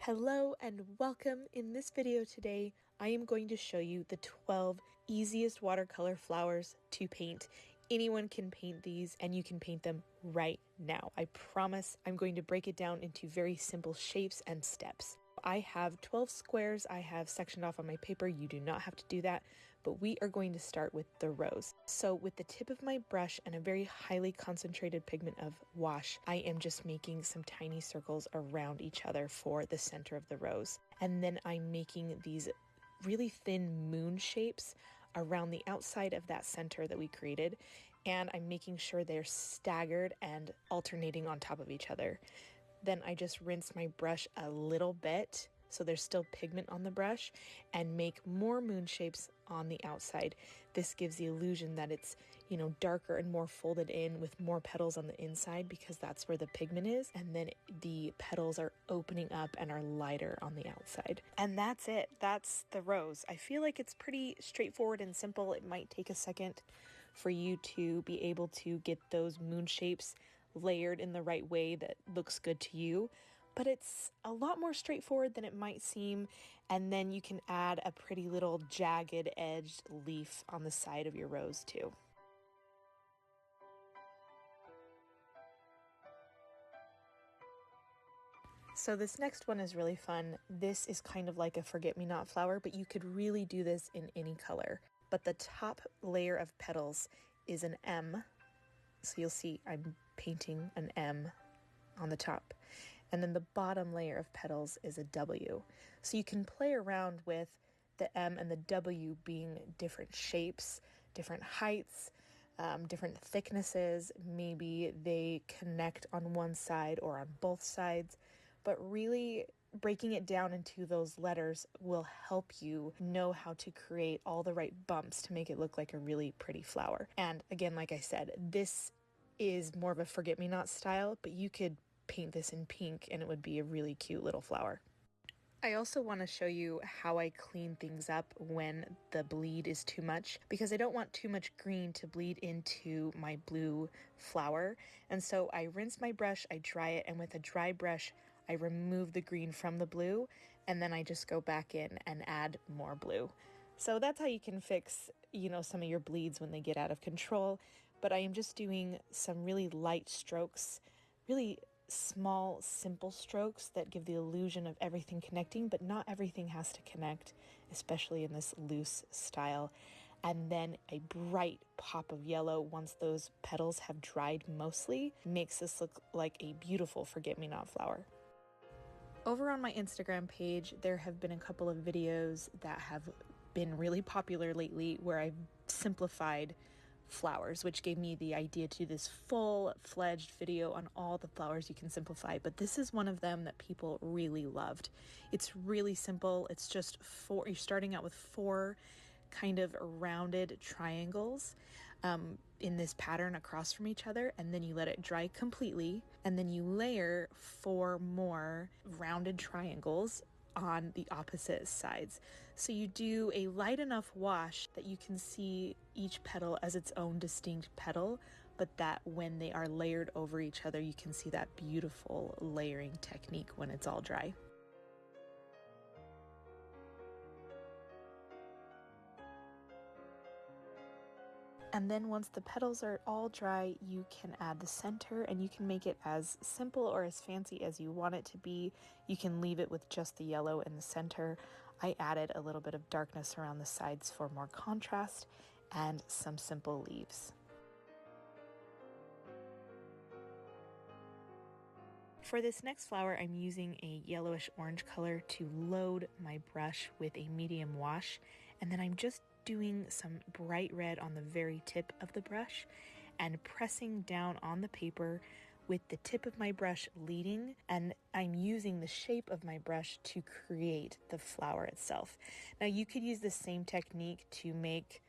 Hello and welcome. In this video today, I am going to show you the 12 easiest watercolor flowers to paint. Anyone can paint these and you can paint them right now. I promise. I'm going to break it down into very simple shapes and steps. I have 12 squares I have sectioned off on my paper. You do not have to do that, but we are going to start with the rose. So with the tip of my brush and a very highly concentrated pigment of wash, I am just making some tiny circles around each other for the center of the rose. And then I'm making these really thin moon shapes around the outside of that center that we created. And I'm making sure they're staggered and alternating on top of each other. Then I just rinse my brush a little bit so there's still pigment on the brush and make more moon shapes on the outside. This gives the illusion that it's, darker and more folded in with more petals on the inside because that's where the pigment is. And then the petals are opening up and are lighter on the outside. And that's it. That's the rose. I feel like it's pretty straightforward and simple. It might take a second for you to be able to get those moon shapes layered in the right way that looks good to you, but it's a lot more straightforward than it might seem. And then you can add a pretty little jagged edged leaf on the side of your rose too. So this next one is really fun. This is kind of like a forget-me-not flower, but you could really do this in any color. But the top layer of petals is an M. So you'll see I'm painting an M on the top. And then the bottom layer of petals is a W. So you can play around with the M and the W being different shapes, different heights, different thicknesses. Maybe they connect on one side or on both sides. But really breaking it down into those letters will help you know how to create all the right bumps to make it look like a really pretty flower. And again, like I said, this is more of a forget-me-not style, but you could paint this in pink and it would be a really cute little flower. I also want to show you how I clean things up when the bleed is too much, because I don't want too much green to bleed into my blue flower. And so I rinse my brush, I dry it, and with a dry brush, I remove the green from the blue, and then I just go back in and add more blue. So that's how you can fix, some of your bleeds when they get out of control. But I am just doing some really light strokes, really small, simple strokes that give the illusion of everything connecting, but not everything has to connect, especially in this loose style. And then a bright pop of yellow once those petals have dried mostly makes this look like a beautiful forget-me-not flower. Over on my Instagram page, there have been a couple of videos that have been really popular lately where I've simplified flowers, which gave me the idea to do this full-fledged video on all the flowers you can simplify. But this is one of them that people really loved. It's really simple. It's just you're starting out with 4 kind of rounded triangles in this pattern across from each other, and then you let it dry completely, and then you layer 4 more rounded triangles on the opposite sides. So you do a light enough wash that you can see each petal as its own distinct petal, but that when they are layered over each other, you can see that beautiful layering technique when it's all dry. And then once the petals are all dry, you can add the center, and you can make it as simple or as fancy as you want it to be. You can leave it with just the yellow in the center. I added a little bit of darkness around the sides for more contrast and some simple leaves. For this next flower, I'm using a yellowish orange color to load my brush with a medium wash, and then I'm just doing some bright red on the very tip of the brush and pressing down on the paper with the tip of my brush leading, and I'm using the shape of my brush to create the flower itself. Now you could use the same technique to make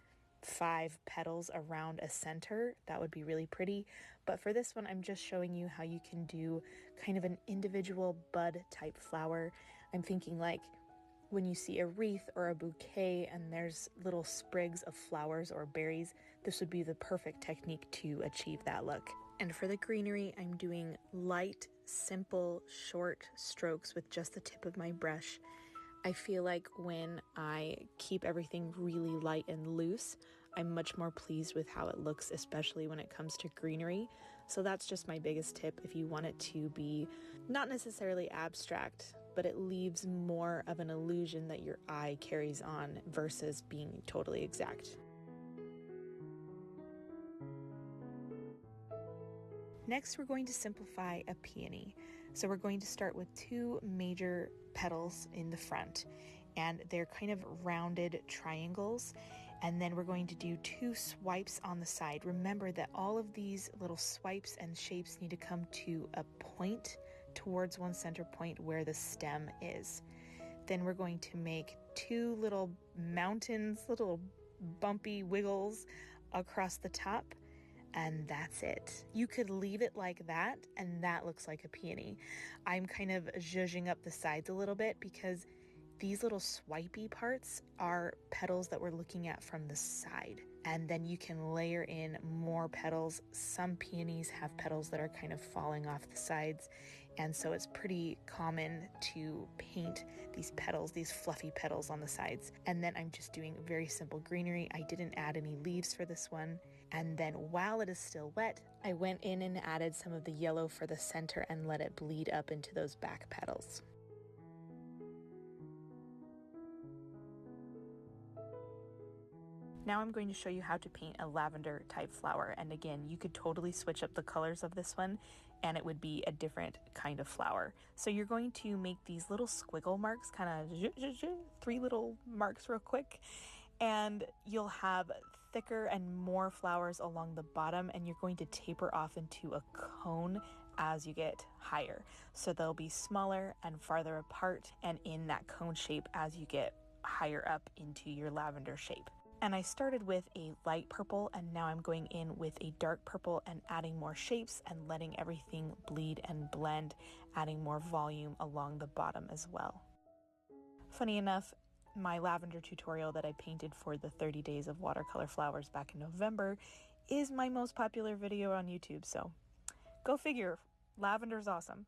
5 petals around a center. That would be really pretty, but for this one I'm just showing you how you can do kind of an individual bud type flower. I'm thinking like when you see a wreath or a bouquet and there's little sprigs of flowers or berries, this would be the perfect technique to achieve that look. And for the greenery, I'm doing light simple, short strokes with just the tip of my brush. I feel like when I keep everything really light and loose, I'm much more pleased with how it looks, especially when it comes to greenery. So that's just my biggest tip if you want it to be not necessarily abstract, but it leaves more of an illusion that your eye carries on versus being totally exact. Next, we're going to simplify a peony. So we're going to start with two major petals in the front, and they're kind of rounded triangles. And then we're going to do two swipes on the side. Remember that all of these little swipes and shapes need to come to a point towards one center point where the stem is. Then we're going to make two little mountains, little bumpy wiggles across the top. And that's it. You could leave it like that, and that looks like a peony. I'm kind of zhuzhing up the sides a little bit because these little swipey parts are petals that we're looking at from the side. And then you can layer in more petals. Some peonies have petals that are kind of falling off the sides. And so it's pretty common to paint these petals, these fluffy petals on the sides. And then I'm just doing very simple greenery. I didn't add any leaves for this one. And then while it is still wet, I went in and added some of the yellow for the center and let it bleed up into those back petals. Now I'm going to show you how to paint a lavender type flower. And again, you could totally switch up the colors of this one and it would be a different kind of flower. So you're going to make these little squiggle marks, kind of 3 little marks real quick. And you'll have thicker and more flowers along the bottom, and you're going to taper off into a cone as you get higher. So they'll be smaller and farther apart and in that cone shape as you get higher up into your lavender shape. And I started with a light purple, and now I'm going in with a dark purple and adding more shapes and letting everything bleed and blend, adding more volume along the bottom as well. Funny enough, my lavender tutorial that I painted for the 30 days of watercolor flowers back in November is my most popular video on YouTube, so go figure, lavender's awesome.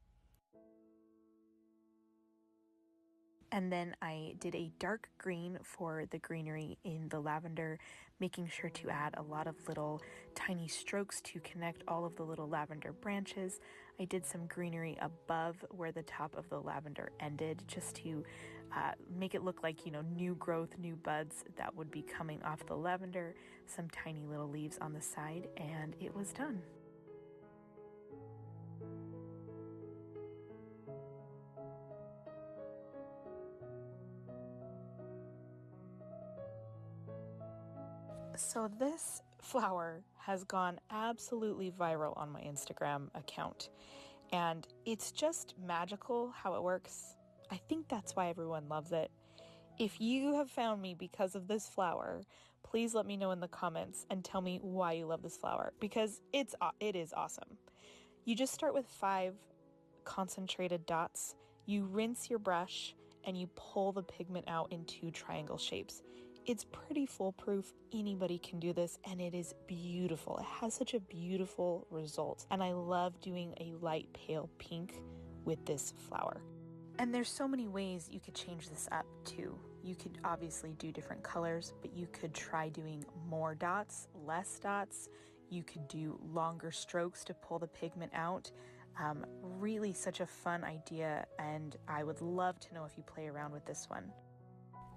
And then I did a dark green for the greenery in the lavender, making sure to add a lot of little tiny strokes to connect all of the little lavender branches. I did some greenery above where the top of the lavender ended, just to make it look like, new growth, new buds that would be coming off the lavender, some tiny little leaves on the side, and it was done. So this flower has gone absolutely viral on my Instagram account, and it's just magical how it works. I think that's why everyone loves it. If you have found me because of this flower, please let me know in the comments and tell me why you love this flower, because it is awesome. You just start with 5 concentrated dots, you rinse your brush, and you pull the pigment out into triangle shapes. It's pretty foolproof. Anybody can do this, and it is beautiful. It has such a beautiful result, and I love doing a light pale pink with this flower. And there's so many ways you could change this up too. You could obviously do different colors, but you could try doing more dots, less dots. You could do longer strokes to pull the pigment out. Really such a fun idea, and I would love to know if you play around with this one.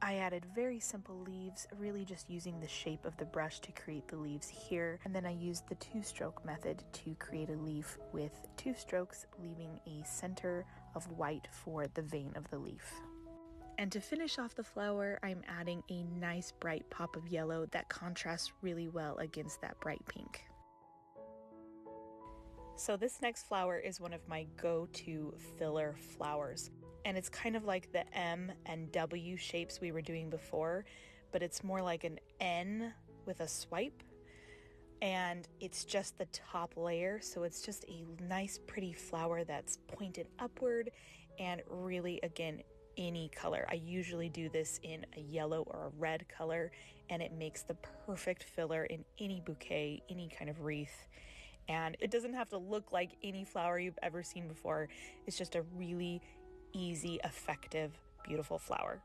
I added very simple leaves, really just using the shape of the brush to create the leaves here. And then I used the 2-stroke method to create a leaf with 2 strokes, leaving a center of white for the vein of the leaf. And to finish off the flower, I'm adding a nice bright pop of yellow that contrasts really well against that bright pink. So this next flower is one of my go-to filler flowers. And it's kind of like the M and W shapes we were doing before, but it's more like an N with a swipe. And it's just the top layer, so it's just a nice pretty flower that's pointed upward, and really, again, any color. I usually do this in a yellow or a red color, and it makes the perfect filler in any bouquet, any kind of wreath. And it doesn't have to look like any flower you've ever seen before. It's just a really easy, effective, beautiful flower.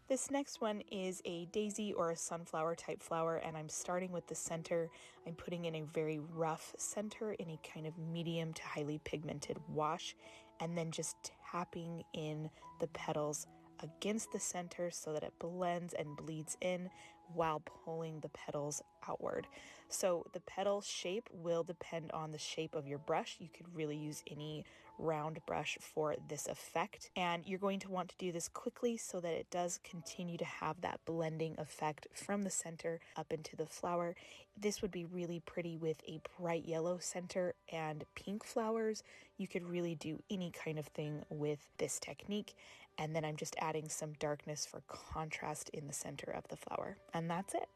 This next one is a daisy or a sunflower type flower, and I'm starting with the center. I'm putting in a very rough center in a kind of medium to highly pigmented wash, and then just tapping in the petals against the center so that it blends and bleeds in while pulling the petals outward. So the petal shape will depend on the shape of your brush. You could really use any round brush for this effect, and you're going to want to do this quickly so that it does continue to have that blending effect from the center up into the flower. This would be really pretty with a bright yellow center and pink flowers. You could really do any kind of thing with this technique. And then I'm just adding some darkness for contrast in the center of the flower. And that's it.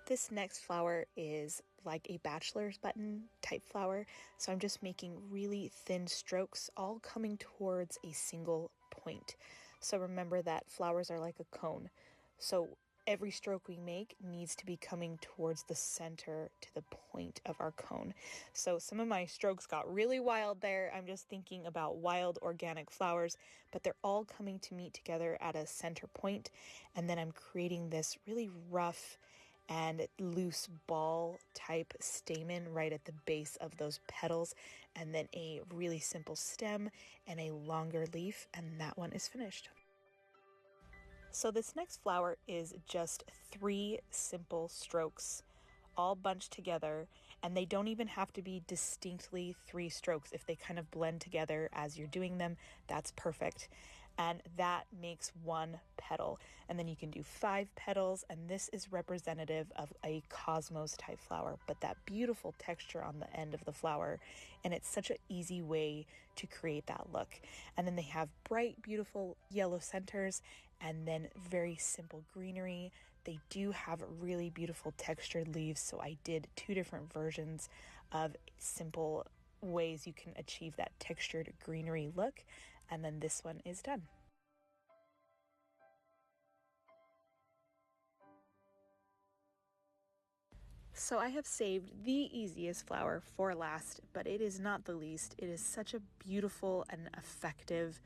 This next flower is like a bachelor's button type flower. So I'm just making really thin strokes, all coming towards a single point. So remember that flowers are like a cone. So every stroke we make needs to be coming towards the center to the point of our cone. So some of my strokes got really wild there. I'm just thinking about wild organic flowers, but they're all coming to meet together at a center point. And then I'm creating this really rough and loose ball type stamen right at the base of those petals, and then a really simple stem and a longer leaf, and that one is finished. So this next flower is just 3 simple strokes all bunched together, and they don't even have to be distinctly 3 strokes. If they kind of blend together as you're doing them, that's perfect. And that makes 1 petal. And then you can do 5 petals, and this is representative of a cosmos type flower, but that beautiful texture on the end of the flower. And it's such an easy way to create that look. And then they have bright, beautiful yellow centers, and then very simple greenery. They do have really beautiful textured leaves, so I did 2 different versions of simple ways you can achieve that textured greenery look, and then this one is done. So I have saved the easiest flower for last, but it is not the least. It is such a beautiful and effective,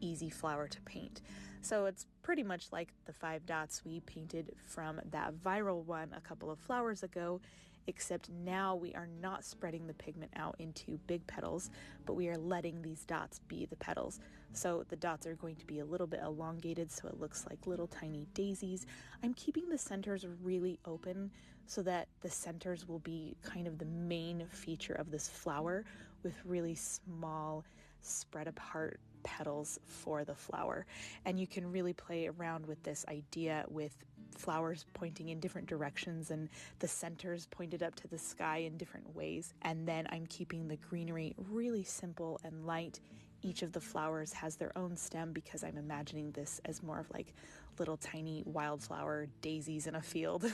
easy flower to paint. So it's pretty much like the 5 dots we painted from that viral one a couple of flowers ago, except now we are not spreading the pigment out into big petals, but we are letting these dots be the petals. So the dots are going to be a little bit elongated so it looks like little tiny daisies. I'm keeping the centers really open so that the centers will be kind of the main feature of this flower, with really small spread apart petals for the flower. And you can really play around with this idea with flowers pointing in different directions and the centers pointed up to the sky in different ways. And then I'm keeping the greenery really simple and light. Each of the flowers has their own stem because I'm imagining this as more of like little tiny wildflower daisies in a field.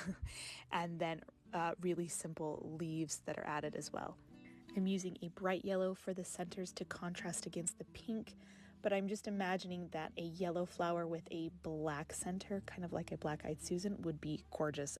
And then really simple leaves that are added as well. I'm using a bright yellow for the centers to contrast against the pink, but I'm just imagining that a yellow flower with a black center, kind of like a black-eyed Susan, would be gorgeous.